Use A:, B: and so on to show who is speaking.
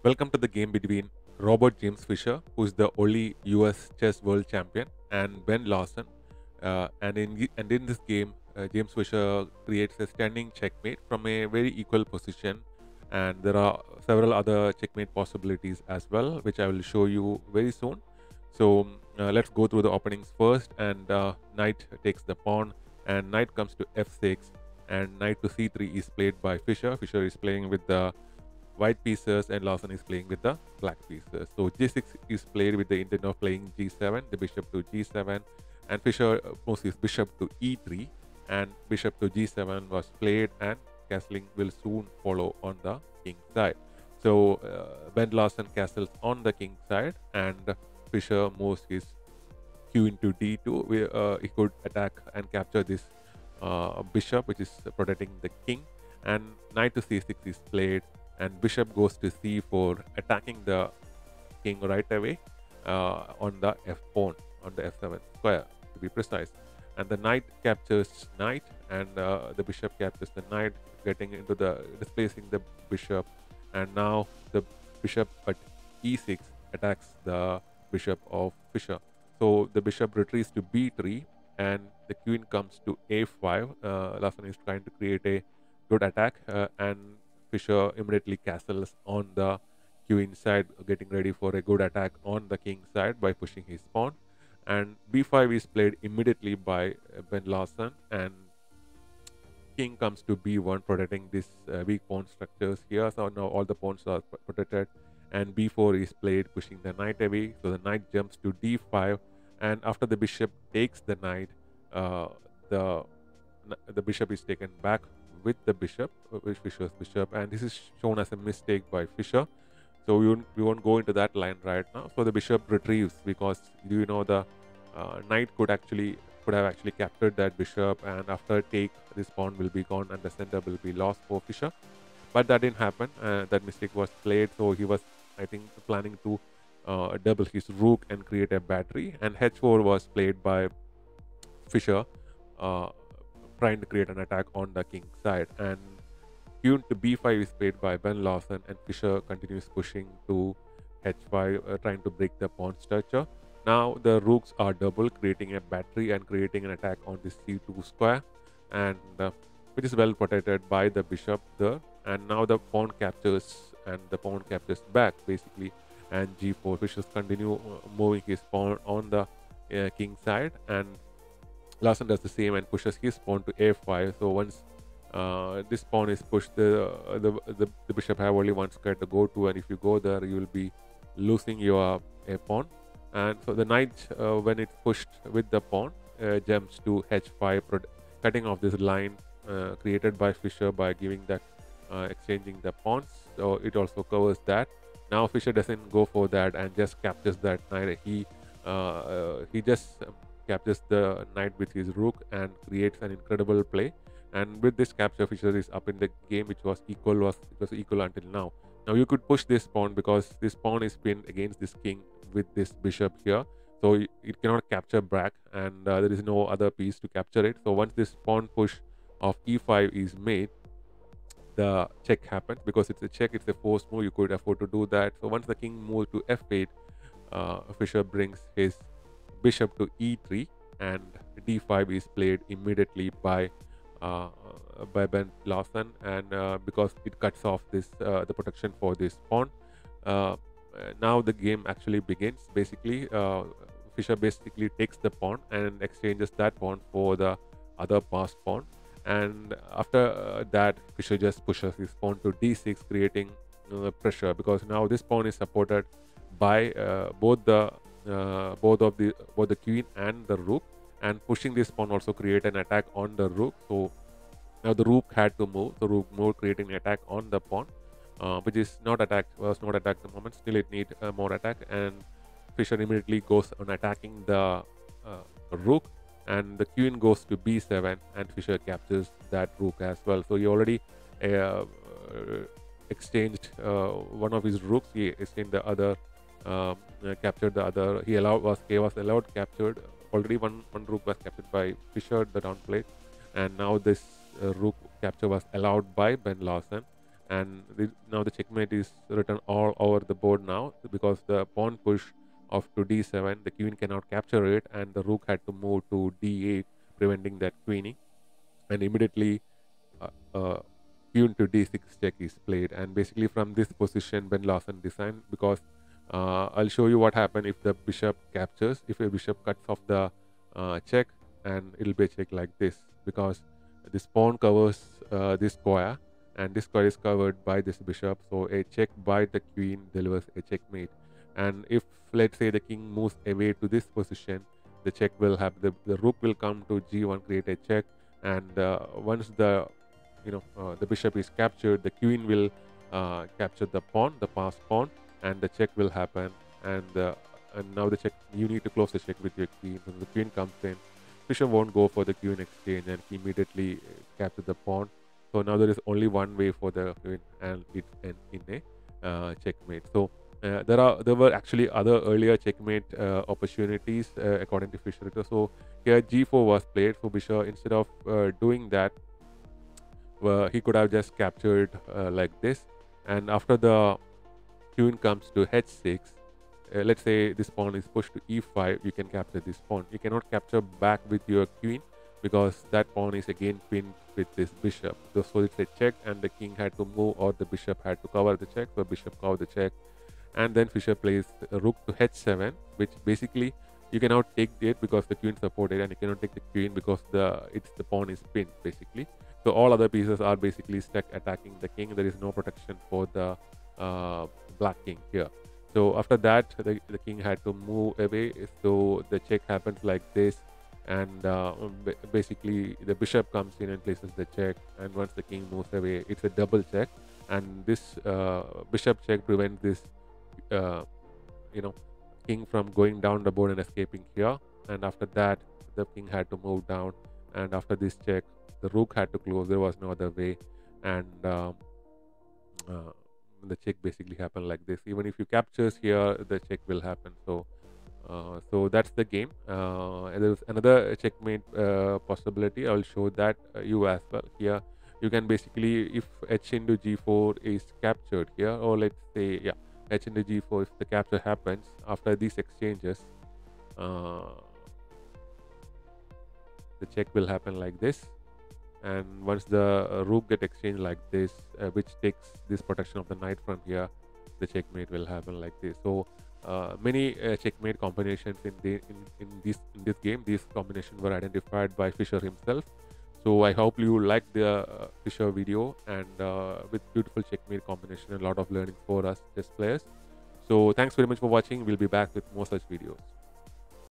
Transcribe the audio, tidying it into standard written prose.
A: Welcome to the game between Robert James Fischer, who is the only US chess world champion, and Ben Larsen. And in this game, James Fischer creates a standing checkmate from a very equal position, and there are several other checkmate possibilities as well, which I will show you very soon. So let's go through the openings first. And knight takes the pawn, and knight comes to f6, and knight to c3 is played by Fischer. Fischer is playing with the white pieces, and Larsen is playing with the black pieces. So g6 is played with the intent of playing g7, the bishop to g7, and Fischer moves his bishop to e3, and bishop to g7 was played, and castling will soon follow on the king side. So Ben Larsen castles on the king side, and Fischer moves his q into d2, where he could attack and capture this bishop, which is protecting the king, and knight to c6 is played, and bishop goes to c4, attacking the king right away on the f pawn, on the f7 square to be precise. And the knight captures knight, and the bishop captures the knight, getting into the displacing the bishop. And now the bishop at e6 attacks the bishop of Fischer. So the bishop retreats to b3, and the queen comes to a5. Larsen is trying to create a good attack, and Fischer immediately castles on the queen side, getting ready for a good attack on the king side by pushing his pawn. And b5 is played immediately by Ben Larsen, and king comes to b1, protecting this weak pawn structures here. So now all the pawns are protected, and b4 is played, pushing the knight away. So the knight jumps to d5, and after the bishop takes the knight, the bishop is taken back with the bishop, with Fischer's bishop, and this is shown as a mistake by Fischer. So we won't go into that line right now. So the bishop retrieves, because the knight could have actually captured that bishop, and after take, this pawn will be gone and the center will be lost for Fischer. But that didn't happen. That mistake was played. So he was, I think, planning to double his rook and create a battery, and h4 was played by Fischer, trying to create an attack on the king side. And queen to b5 is played by Ben Larsen, and Fischer continues pushing to h5, trying to break the pawn structure. Now the rooks are double, creating a battery and creating an attack on the c2 square, and which is well protected by the bishop there. And now the pawn captures, and the pawn captures back basically, and g4. Fischer continue moving his pawn on the king side, and Larsen does the same and pushes his pawn to a5. So once this pawn is pushed, the bishop have only one square to go to, and if you go there, you will be losing your a pawn. And so the knight, when it's pushed with the pawn, jumps to h5, cutting off this line created by Fischer by giving that exchanging the pawns. So it also covers that. Now Fischer doesn't go for that and just captures that knight. He just captures the knight with his rook and creates an incredible play. And with this capture, Fischer is up in the game, which was equal. It was equal until now. Now you could push this pawn, because this pawn is pinned against this king with this bishop here, so it cannot capture back, and there is no other piece to capture it. So once this pawn push of e5 is made, the check happens. Because it's a check, it's a forced move, you could afford to do that. So once the king moves to f8, Fischer brings his bishop to e3, and d5 is played immediately by Ben Larsen, and because it cuts off this the protection for this pawn. Now the game actually begins. Basically, Fischer basically takes the pawn and exchanges that pawn for the other passed pawn, and after that, Fischer just pushes his pawn to d6, creating pressure, because now this pawn is supported by both the queen and the rook, and pushing this pawn also create an attack on the rook. So now the rook had to move. The rook moved, creating an attack on the pawn, which was not attacked at the moment. Still, it need more attack, and Fischer immediately goes on attacking the rook, and the queen goes to b7, and Fischer captures that rook as well. So he already exchanged one of his rooks. He exchanged the other, captured the other. He was allowed captured. Already one rook was captured by Fischer, the down plate, and now this rook capture was allowed by Ben Larsen. and now the checkmate is written all over the board now, because the pawn push of to d7, the queen cannot capture it, and the rook had to move to d8, preventing that queening. And immediately uh, uh, queen to d6 check is played, and basically from this position Ben Larsen designed, because I'll show you what happened if the bishop captures. If a bishop cuts off the check, and it'll be a check like this, because this pawn covers this square, and this square is covered by this bishop, so a check by the queen delivers a checkmate. And if, let's say, the king moves away to this position, the check will have the rook will come to g1, create a check, and once the bishop is captured, the queen will capture the pawn, the passed pawn, and the check will happen. And now the check, you need to close the check with your queen. When the queen comes in, Fischer won't go for the queen exchange, and he immediately captures the pawn. So now there is only one way for the queen, and it's in a checkmate. So there were actually other earlier checkmate opportunities according to Fischer. So here g4 was played. So Fischer, instead of doing that, he could have just captured like this, and after the queen comes to h6, let's say this pawn is pushed to e5, you can capture this pawn. You cannot capture back with your queen, because that pawn is again pinned with this bishop. So it's a check, and the king had to move, or the bishop had to cover the check. So bishop covered the check, and then Fischer plays a rook to h7, which basically you cannot take it because the queen supported, and you cannot take the queen because the pawn is pinned basically. So all other pieces are basically stuck attacking the king. There is no protection for the black king here. So after that, the king had to move away. So the check happens like this, and basically the bishop comes in and places the check. And once the king moves away, it's a double check, and this bishop check prevents this king from going down the board and escaping here. And after that, the king had to move down, and after this check, the rook had to close. There was no other way, and the check basically happened like this. Even if you captures here, the check will happen. So that's the game. There's another checkmate possibility. I'll show that you as well. Here you can basically, if h into g4 is captured here, or let's say h into g4, if the capture happens after these exchanges, the check will happen like this. And once the rook get exchanged like this, which takes this protection of the knight from here, the checkmate will happen like this. So many checkmate combinations in this game. These combinations were identified by Fischer himself. So I hope you like the Fischer video, and with beautiful checkmate combination, a lot of learning for us chess players. So thanks very much for watching. We'll be back with more such videos.